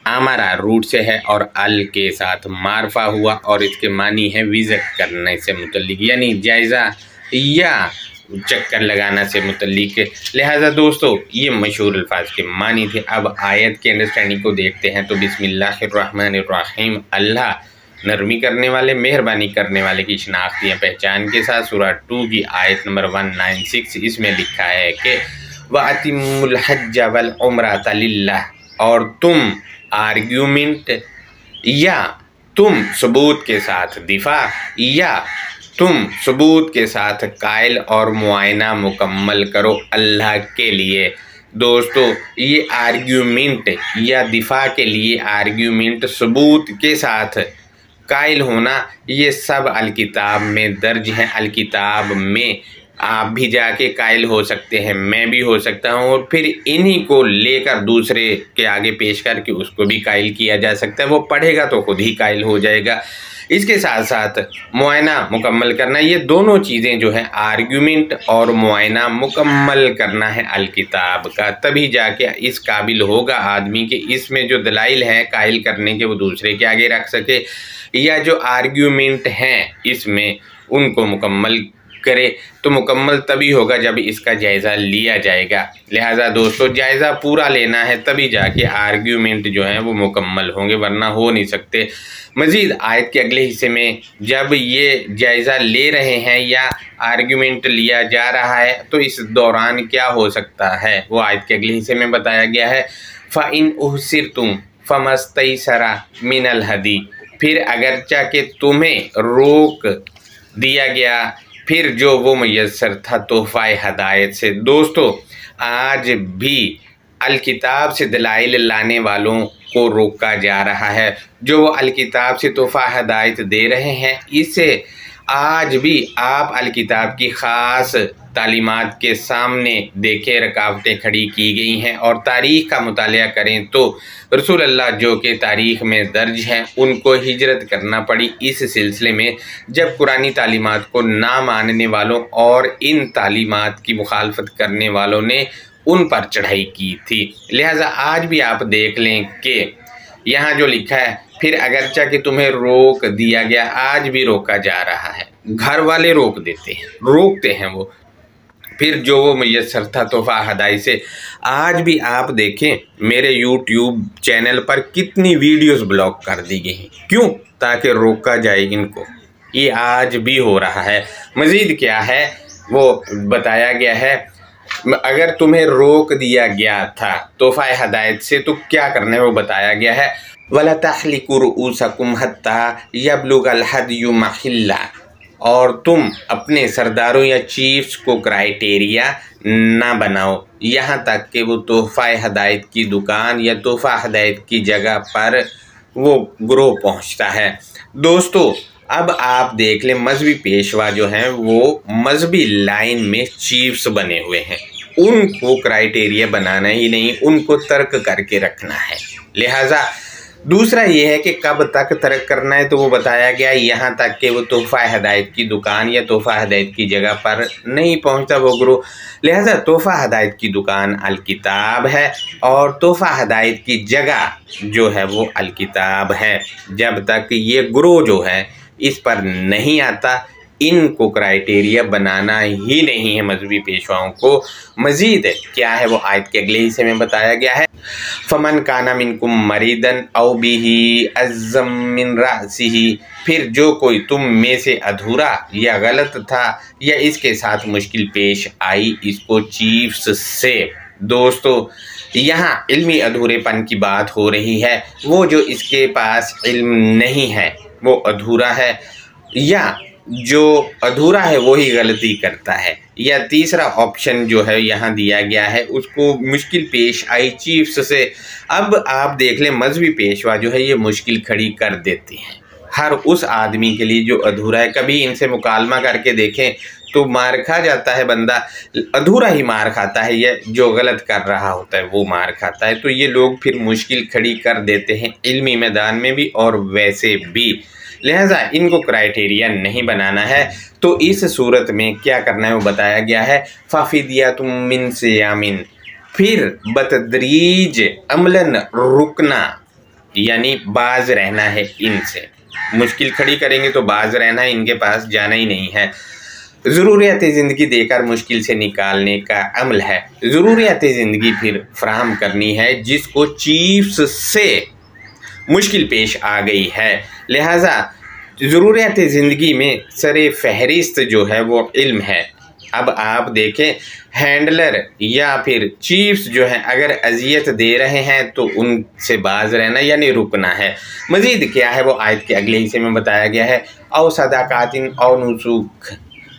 Speaker 1: आमरा रूट से है और अल के साथ मारफा हुआ और इसके मानी है विजिट करने से मुतल्लिक, यानी जायज़ा या चक्कर लगाना से मुतल्लिक। लिहाजा दोस्तों ये मशहूर अल्फाज के मानी थे। अब आयत के अंडरस्टैंडिंग को देखते हैं तो बिस्मिल्लाहिर्रहमानिर्रहीम, अल्लाह नरमी करने वाले मेहरबानी करने वाले की शनाख्त या पहचान के साथ। सूरा 2 की आयत नंबर 196 इसमें लिखा है कि वअतिमुल हज्ज वल उम्रता लिल्लाह, और तुम आर्ग्यूमेंट या तुम सबूत के साथ दिफा या तुम सबूत के साथ कायल और मुआयना मुकम्मल करो अल्लाह के लिए। दोस्तों ये आर्ग्यूमेंट या दिफा के लिए आर्ग्यूमेंट, सबूत के साथ कायल होना, ये सब अल किताब में दर्ज है। अल किताब में आप भी जाके कायल हो सकते हैं, मैं भी हो सकता हूँ, और फिर इन्हीं को लेकर दूसरे के आगे पेश करके उसको भी कायल किया जा सकता है। वो पढ़ेगा तो खुद ही कायल हो जाएगा। इसके साथ साथ मुआयना मुकम्मल करना, ये दोनों चीज़ें जो है, आर्ग्यूमेंट और मुआयना मुकम्मल करना है अलकिताब का, तभी जाके इस काबिल होगा आदमी के इसमें जो दलाइल हैं कायल करने के वो दूसरे के आगे रख सके, या जो आर्ग्यूमेंट हैं इसमें उनको मुकम्मल करे। तो मुकम्मल तभी होगा जब इसका जायज़ा लिया जाएगा। लिहाजा दोस्तों जायज़ा पूरा लेना है, तभी जाके आर्ग्यूमेंट जो हैं वो मुकम्मल होंगे, वरना हो नहीं सकते। मज़ीद आयत के अगले हिस्से में जब ये जायज़ा ले रहे हैं या आर्ग्यूमेंट लिया जा रहा है तो इस दौरान क्या हो सकता है वो आयत के अगले हिस्से में बताया गया है। फ़इन उहसिरतुम फमस्तैसरा मिनल हदी, फिर अगरचा कि तुम्हें रोक दिया गया फिर जो वो मुयस्सर था तोहफ़ा हदायत से। दोस्तों आज भी अलकिताब से दलाइल लाने वालों को रोका जा रहा है। जो वो अलकिताब से तोहफ़ा हदायत दे रहे हैं, इससे आज भी आप अलकिताब की ख़ास तालीमात के सामने देखे रुकावटें खड़ी की गई हैं। और तारीख़ का मुतालिया करें तो रसूल अल्लाह जो कि तारीख़ में दर्ज हैं उनको हिजरत करना पड़ी इस सिलसिले में, जब कुरानी तालीमात को ना मानने वालों और इन तालीमात की मुखालफत करने वालों ने उन पर चढ़ाई की थी। लिहाजा आज भी आप देख लें कि यहाँ जो लिखा है, फिर अगरचा कि तुम्हें रोक दिया गया, आज भी रोका जा रहा है। घर वाले रोक देते हैं, रोकते हैं वो, फिर जो वो मुयस्सर था तोहफ़ा हदाई से। आज भी आप देखें मेरे YouTube चैनल पर कितनी वीडियोस ब्लॉक कर दी गई हैं, क्यों? ताकि रोका जाए इनको। ये आज भी हो रहा है। मज़ीद क्या है वो बताया गया है, अगर तुम्हें रोक दिया गया था तोहफ़ा हदायत से तो क्या करना है वो बताया गया है। वला तहलिकु रुऊसकुम हत्ता यबलुगल हदयु महिल्ला, और तुम अपने सरदारों या चीफ्स को क्राइटेरिया ना बनाओ यहाँ तक कि वो तोहफ़ा हदायत की दुकान या तोहफ़ा हदायत की जगह पर वो ग्रो पहुँचता है। दोस्तों अब आप देख लें मजहबी पेशवा जो हैं वो मजहबी लाइन में चीफ्स बने हुए हैं, उनको क्राइटेरिया बनाना ही नहीं, उनको तर्क करके रखना है। लिहाजा दूसरा ये है कि कब तक तर्क करना है, तो वो बताया गया यहाँ तक कि वो तोहफ़ा हदायत की दुकान या तोहफ़ा हदायत की जगह पर नहीं पहुँचता वो ग्रो। लिहाजा तोहफ़ा हदायत की दुकान अलकिताब है और तोहफ़ा हदायत की जगह जो है वो अलकिताब है। जब तक ये ग्रो जो है इस पर नहीं आता, इनको क्राइटेरिया बनाना ही नहीं है मजहबी पेशवाओं को। मज़ीद क्या है वो आयत के अगले हिस्से में बताया गया है, फमन काना मिनकुम मरीदन औ बिही अज़्ज़म मिन रासिही, फिर जो कोई तुम में से अधूरा या गलत था या इसके साथ मुश्किल पेश आई इसको चीफ्स से। दोस्तों यहाँ इल्मी अधूरेपन की बात हो रही है, वो जो इसके पास इल्म नहीं है वो अधूरा है, या जो अधूरा है वो ही गलती करता है, या तीसरा ऑप्शन जो है यहाँ दिया गया है उसको मुश्किल पेश आई चीफ्स से। अब आप देख लें मजहबी पेशवा जो है ये मुश्किल खड़ी कर देते हैं हर उस आदमी के लिए जो अधूरा है। कभी इनसे मुकालमा करके देखें तो मार खा जाता है बंदा, अधूरा ही मार खाता है, या जो गलत कर रहा होता है वो मार खाता है। तो ये लोग फिर मुश्किल खड़ी कर देते हैं इल्मी मैदान में भी और वैसे भी। लिहाजा इनको क्राइटेरिया नहीं बनाना है। तो इस सूरत में क्या करना है वो बताया गया है, फ़ाफ़िदियतुम मिन सियामिन, फिर बतदरीज अमलन रुकना, यानी बाज रहना है इनसे। मुश्किल खड़ी करेंगे तो बाज रहना है, इनके पास जाना ही नहीं है। ज़रूरियात ज़िंदगी देकर मुश्किल से निकालने का अमल है। ज़रूरियात ज़िंदगी फिर फराहम करनी है जिसको चीफ्स से मुश्किल पेश आ गई है। लिहाजा ज़रूरियात ज़िंदगी में सरे फहरिस्त जो है वो इल्म है। अब आप देखें हैंडलर या फिर चीफ्स जो हैं अगर अजियत दे रहे हैं तो उनसे बाज रहना यानी रुकना है। मज़ीद क्या है वो आयत के अगले हिस्से में बताया गया है, औ सदाकातिन औ नुसूख,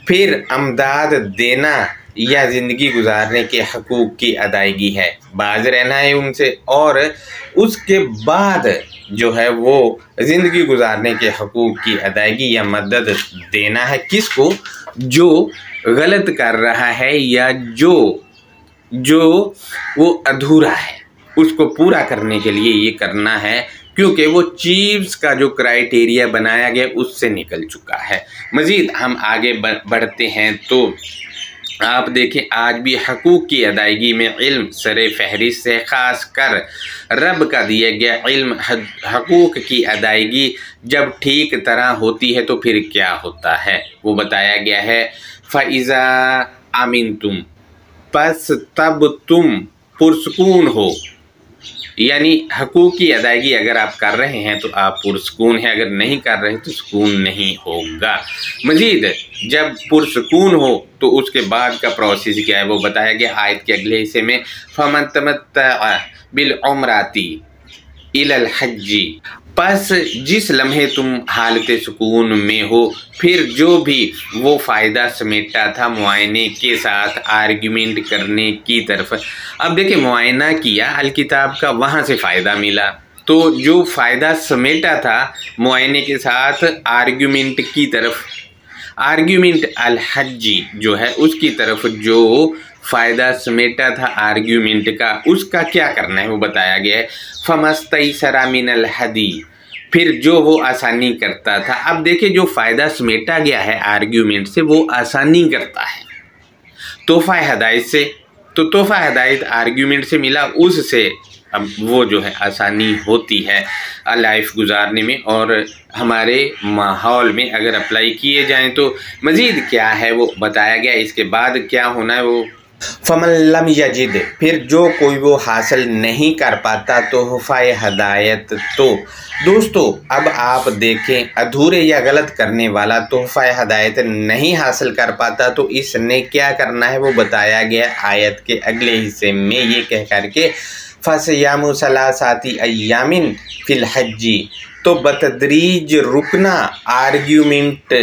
Speaker 1: फिर अमदाद देना या ज़िंदगी गुजारने के हकूक़ की अदायगी है। बाज रहना है उनसे और उसके बाद जो है वो ज़िंदगी गुजारने के हकूक़ की अदायगी या मदद देना है किसको, जो गलत कर रहा है या जो वो अधूरा है, उसको पूरा करने के लिए ये करना है, क्योंकि वो चीज़ का जो क्राइटेरिया बनाया गया उससे निकल चुका है। मज़ीद हम आगे बढ़ते हैं तो आप देखें आज भी हकूक़ की अदायगी में इल्म सरे फहरिस्त है। ख़ास कर रब का दिया गया इल्म हकूक़ की अदायगी जब ठीक तरह होती है तो फिर क्या होता है वो बताया गया है। फ़इज़ा आमिन तुम, बस तब तुम पुरसकून हो, यानी हकूक़ की अदायगी अगर आप कर रहे हैं तो आप पुरसकून हैं, अगर नहीं कर रहे तो सुकून नहीं होगा। मज़ीद जब पुरसकून हो तो उसके बाद का प्रोसेस क्या है वो बताया गया आयत के अगले हिस्से में। फ़मन तमत्तअ बिल उम्रती इलल हज्जी, बस जिस लम्हे तुम हालत सुकून में हो फिर जो भी वो फ़ायदा समेटा था मुआयने के साथ आर्ग्यूमेंट करने की तरफ। अब देखिए मुआयना किया अलकिताब का, वहाँ से फ़ायदा मिला, तो जो फ़ायदा समेटा था मुआयने के साथ आर्ग्यूमेंट की तरफ, आर्ग्यूमेंट अल हज्जी जो है उसकी तरफ जो फ़ायदा समेटा था आर्ग्यूमेंट का, उसका क्या करना है वो बताया गया है। फ़मस्तैसरा मिनल हदी, फिर जो वो आसानी करता था। अब देखिए जो फ़ायदा समेटा गया है आर्ग्यूमेंट से वो आसानी करता है तोहफ़ा हिदायत से, तो तोहफ़ा हिदायत आर्ग्यूमेंट से मिला, उससे अब वो जो है आसानी होती है लाइफ गुजारने में और हमारे माहौल में अगर अप्लाई किए जाएं तो। मज़ीद क्या है वो बताया गया, इसके बाद क्या होना है वो। फ़मन लम यजिद, फिर जो कोई वो हासिल नहीं कर पाता तोहफ़ा हिदायत, तो दोस्तों अब आप देखें अधूरे या गलत करने वाला तोहफ़ा हिदायत नहीं हासिल कर पाता तो इसने क्या करना है वो बताया गया आयत के अगले हिस्से में, ये कह कर के फ़सियामु सलासाति अय्यामिन फ़िल हज्जी, तो बतदरीज रुकना आर्ग्यूमेंट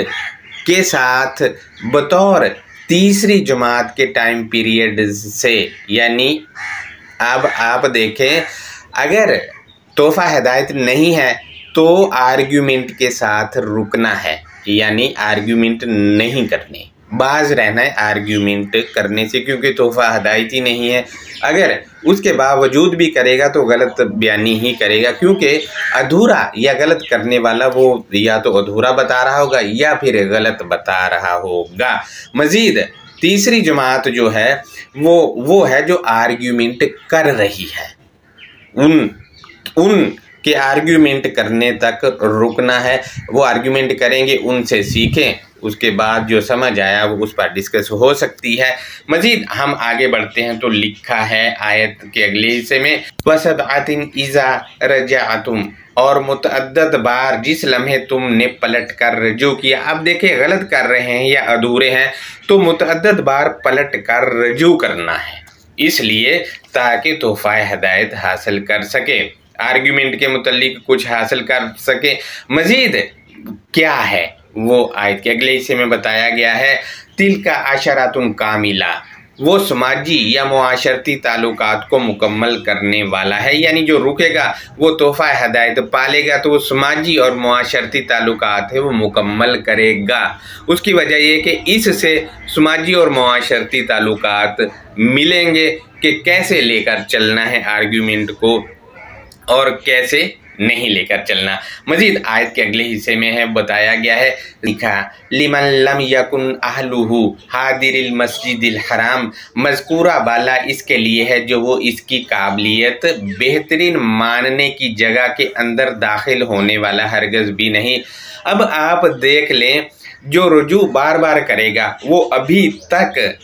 Speaker 1: के साथ बतौर तीसरी जमात के टाइम पीरियड से। यानी अब आप देखें अगर तोहफ़ा हिदायत नहीं है तो आर्ग्यूमेंट के साथ रुकना है, यानी आर्ग्यूमेंट नहीं करने, बाज रहना है आर्ग्यूमेंट करने से, क्योंकि तोहफ़ा हिदायत ही नहीं है। अगर उसके बावजूद भी करेगा तो गलत बयानी ही करेगा, क्योंकि अधूरा या गलत करने वाला वो या तो अधूरा बता रहा होगा या फिर गलत बता रहा होगा। मज़ीद तीसरी जमात जो है वो है जो आर्ग्यूमेंट कर रही है, उन के आर्ग्यूमेंट करने तक रुकना है। वो आर्ग्यूमेंट करेंगे, उनसे सीखें, उसके बाद जो समझ आया वो उस पर डिस्कस हो सकती है। मज़ीद हम आगे बढ़ते हैं तो लिखा है आयत के अगले हिस्से में वसबअतिन इज़ा रजअतुम, और मुतअद्दद बार जिस लम्हे तुमने पलट कर रजू किया। अब देखिए गलत कर रहे हैं या अधूरे हैं तो मुतअद्दद बार पलट कर रजू करना है, इसलिए ताकि तोहफ़ा हिदायत हासिल कर सके, आर्ग्यूमेंट के मुतल्लिक कुछ हासिल कर सके। मज़ीद क्या है वो आयत के अगले हिस्से में बताया गया है। तिल का अशरातुन कामिला, वो समाजी या मुआशरती ताल्लुकात को मुकम्मल करने वाला है, यानी जो रुकेगा वो तोहफ़ा हिदायत पालेगा तो वो समाजी और मुआशरती ताल्लुकात है वो मुकम्मल करेगा। उसकी वजह ये कि इससे समाजी और मुआशरती ताल्लुकात मिलेंगे कि कैसे लेकर चलना है आर्ग्यूमेंट को और कैसे नहीं लेकर चलना। मज़ीद आयत के अगले हिस्से में है बताया गया है, लिखा लिमन लम यकुन अहलुहु हादिरिल मस्जिदिल हराम, मज़कूरा बाला इसके लिए है जो वो इसकी काबिलियत बेहतरीन मानने की जगह के अंदर दाखिल होने वाला हरगज़ भी नहीं। अब आप देख लें जो रुजू बार बार करेगा वो अभी तक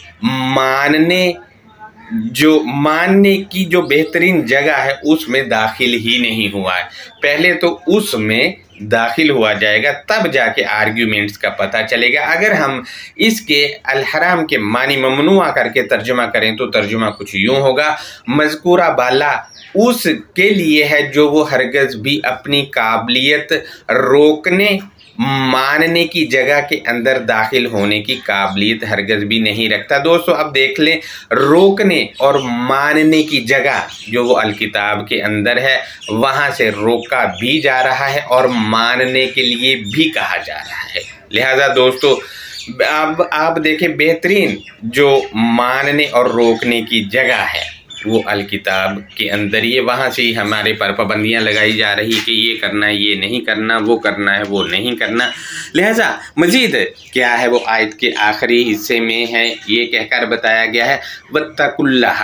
Speaker 1: मानने की जो बेहतरीन जगह है उसमें दाखिल ही नहीं हुआ है। पहले तो उसमें दाखिल हुआ जाएगा तब जाके आर्ग्यूमेंट्स का पता चलेगा। अगर हम इसके अल हराम के मानी ममनुआ करके तर्जुमा करें तो तर्जुमा कुछ यूँ होगा, मज़कूरा बाला उसके लिए है जो वो हरगज़ भी अपनी काबिलियत रोकने मानने की जगह के अंदर दाखिल होने की काबिलियत हरगज भी नहीं रखता। दोस्तों अब देख लें, रोकने और मानने की जगह जो वो अलकिताब के अंदर है वहाँ से रोका भी जा रहा है और मानने के लिए भी कहा जा रहा है। लिहाजा दोस्तों अब आप देखें, बेहतरीन जो मानने और रोकने की जगह है वो अलकिताब के अंदर ही है। वहाँ से ही हमारे पर पाबंदियाँ लगाई जा रही है कि ये करना है, ये नहीं करना, वो करना है, वो नहीं करना। लिहाजा मजीद क्या है वो आयत के आखिरी हिस्से में है, ये कहकर बताया गया है वत्तकुल्लाह,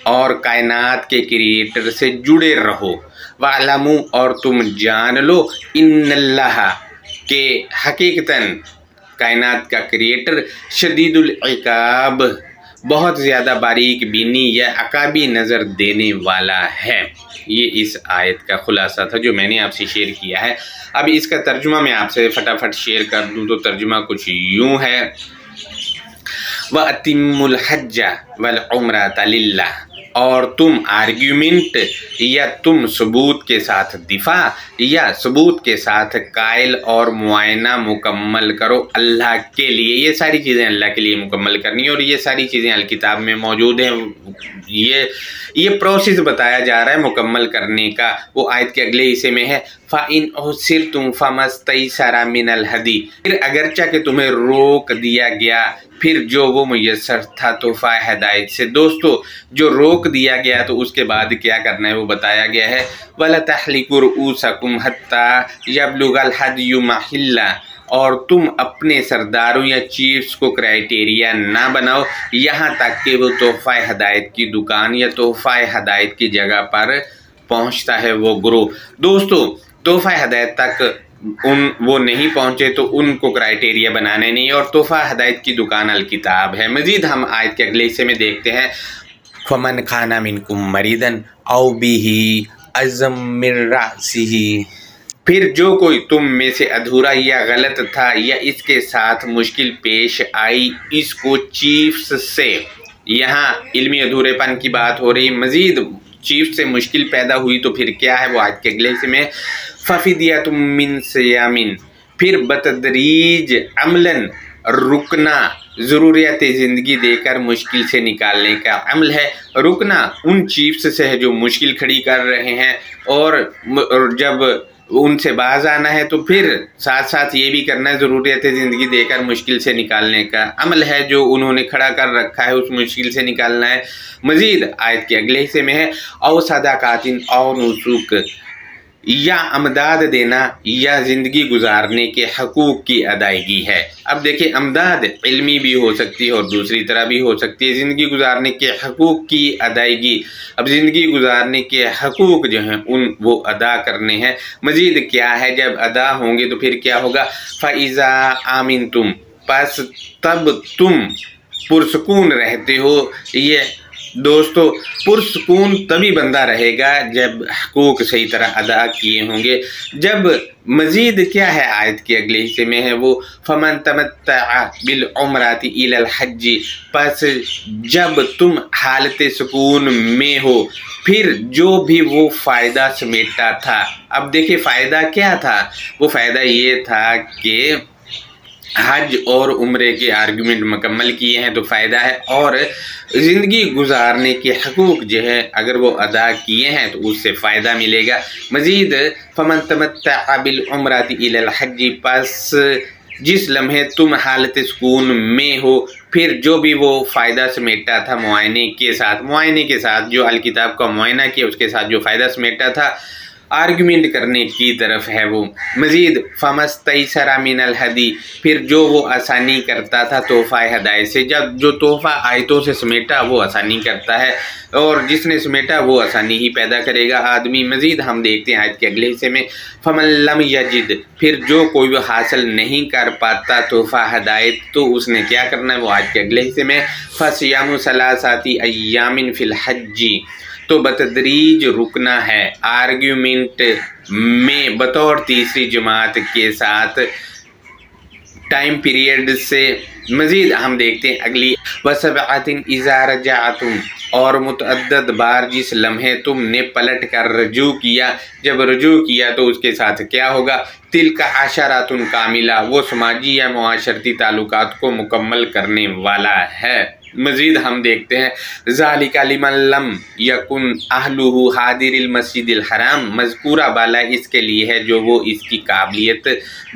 Speaker 1: और कायनात के क्रिएटर से जुड़े रहो, वालमू, और तुम जान लो, इन्नल्लाह, के हकीकतन कायनात का क्रिएटर शदीदुल इकाब, बहुत ज़्यादा बारीक बीनी या अकाबी नज़र देने वाला है। ये इस आयत का खुलासा था जो मैंने आपसे शेयर किया है। अब इसका तर्जुमा मैं आपसे फटाफट शेयर कर दूं तो तर्जुमा कुछ यूँ है, व अतिमुल हज्जा वल उम्रता लिल्लाह, और तुम आर्ग्यूमेंट या तुम सबूत के साथ दिफा या सबूत के साथ कायल और मुआयना मुकम्मल करो अल्लाह के लिए। ये सारी चीज़ें अल्लाह के लिए मुकम्मल करनी है और ये सारी चीज़ें अलकिताब में मौजूद हैं। ये प्रोसेस बताया जा रहा है मुकम्मल करने का। वो आयत के अगले हिस्से में है, फ़ाइन उसिरतुम फ़मस्तैसरा मिनल हदी, फिर अगरचा कि तुम्हें रोक दिया गया फिर जो वो मुयस्सर था तोहफ़ा हिदायत से। दोस्तों जो रोक दिया गया तो उसके बाद क्या करना है वो बताया गया है, वला तहलिकु रुऊसकुम हत्ता यबलुगल हदयु महिल्ला, और तुम अपने सरदारों या चीफ्स को क्राइटेरिया ना बनाओ यहाँ तक कि वो तोहफ़ा हिदायत की दुकान या तोहफ़ा हिदायत की जगह पर पहुँचता है वो ग्रोह। दोस्तों तोहफ़ा हिदायत तक वो नहीं पहुँचे तो उनको क्राइटेरिया बनाने नहीं, और तोहफ़ा हिदायत की दुकान अलकिताब है। मज़ीद हम आयत के अगले हिस्से में देखते हैं, फमन खाना मिनकुम मरीदन औ बिही अज़म मिन रासिही, फिर जो कोई तुम में से अधूरा या गलत था या इसके साथ मुश्किल पेश आई इसको चीफ्स से, यहाँ इल्मी अधूरेपन की बात हो रही, मज़ीद चीफ से मुश्किल पैदा हुई तो फिर क्या है वो आज के अगले हिस्से में, फ़फ़िदियतुम मिन सियामिन, फिर बतदरीज अमलन रुकना, ज़रूरियत ज़िंदगी देकर मुश्किल से निकालने का अमल है। रुकना उन चीफ्स से है जो मुश्किल खड़ी कर रहे हैं, और जब उनसे बाज आना है तो फिर साथ साथ ये भी करना है, ज़रूरियत ज़िंदगी देकर मुश्किल से निकालने का अमल है जो उन्होंने खड़ा कर रखा है, उस मुश्किल से निकालना है। मज़ीद आयत के अगले हिस्से में है, औ सदाकातिन और नुसूक, या अमदाद देना या ज़िंदगी गुजारने के हकूक़ की अदायगी है। अब देखिए अमदाद इल्मी भी हो सकती है और दूसरी तरह भी हो सकती है, ज़िंदगी गुजारने के हकूक़ की अदायगी। अब ज़िंदगी गुजारने के हकूक़ जो हैं वो अदा करने हैं। मज़ीद क्या है, जब अदा होंगे तो फिर क्या होगा, फ़इज़ा आमिन तुम, बस तब तुम पुरसकून रहते हो। ये दोस्तों पुरसकून तभी बंदा रहेगा जब हकूक़ सही तरह अदा किए होंगे। जब मज़ीद क्या है आयत के अगले हिस्से में है वो, फ़मन तमत्ता बिल उम्रती इलल हज्जी, बस जब तुम हालत सुकून में हो फिर जो भी वो फ़ायदा समेटा था। अब देखिए फ़ायदा क्या था, वो फ़ायदा ये था कि हज और उम्रे के आर्गूमेंट मुकम्मल किए हैं तो फ़ायदा है, और ज़िंदगी गुजारने के हकूक़ जो है अगर वो अदा किए हैं तो उससे फ़ायदा मिलेगा। मज़ीद फ़मन तमत्ता बिल उम्रती इलल हज्जी, बस जिस लम्हे तुम हालत सुकून में हो फिर जो भी वो फ़ायदा समेटा था मुआयने के साथ जो अलकिताब का मुआयना किया उसके साथ जो फ़ायदा समेटा था आर्गुमेंट करने की तरफ है वो। मज़ीद फ़मस्तैसरा मिनल हदी, फिर जो वो आसानी करता था तोहफ़ा हिदायत से, जब जो तोहफ़ा आयतों से समेटा वो आसानी करता है और जिसने समेटा वो आसानी ही पैदा करेगा आदमी। मज़ीद हम देखते हैं आयत के अगले हिस्से में, फ़मन लम यजिद, फिर जो कोई वो हासिल नहीं कर पाता तोहफ़ा हिदायत तो उसने क्या करना है वो आज के अगले हिस्से में, फ़सियामु सलासाती अय्यामिन फ़िल हज्जी, तो बतदरीज रुकना है आर्ग्यूमेंट में बतौर तीसरी जमात के साथ टाइम पीरियड से मजीद हम देखते हैं अगली, वसबातिन इज़ा रजअतुम, और मुतअद्दद बार जिस लम्हे तुमने पलट कर रजू किया, जब रजू किया तो उसके साथ क्या होगा, तिलका आशरातुन कामिला, वो समाजी या मुआशरती ताल्लुकात को मुकम्मल करने वाला है। मजीद हम देखते हैं, ज़ालिका लिमन लम यकुन अहलुहु हादिरिल मस्जिदिल हराम, मज़कूरा बाला इसके लिए है जो वो इसकी काबिलियत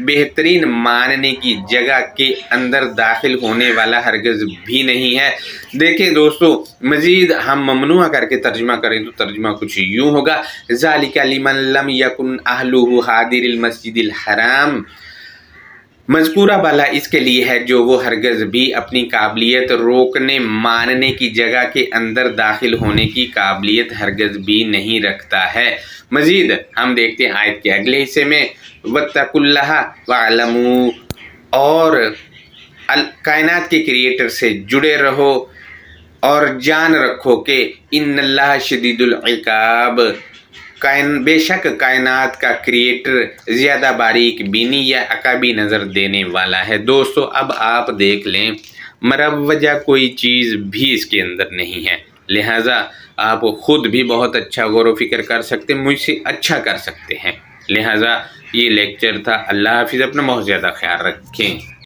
Speaker 1: बेहतरीन मानने की जगह के अंदर दाखिल होने वाला हरगज़ भी नहीं है। देखें दोस्तों, मजीद हम ममनुआ करके तर्जुमा करें तो तर्जुमा कुछ यूँ होगा, ज़ालिका लिमन लम यकुन अहलुहु हादिरिल मस्जिदिल हराम, मज़कूरा बाला इसके लिए है जो वो हरगज़ भी अपनी काबिलियत रोकने मानने की जगह के अंदर दाखिल होने की काबिलियत हरगज़ भी नहीं रखता है। मज़ीद हम देखते हैं आयत के अगले हिस्से में, वत्तकुल्लाह वअलमू, और कायनात के क्रिएटर से जुड़े रहो और जान रखो कि इन्नल्लाह शदीदुल इकाब, बेशक कायनात का क्रिएटर ज़्यादा बारीक बीनी या अकाबी नज़र देने वाला है। दोस्तों अब आप देख लें, मरवजा कोई चीज़ भी इसके अंदर नहीं है, लिहाजा आप ख़ुद भी बहुत अच्छा गौर व फिक्र कर सकते हैं, मुझसे अच्छा कर सकते हैं। लिहाजा ये लेक्चर था। अल्लाह हाफिज़, अपना बहुत ज़्यादा ख्याल रखें।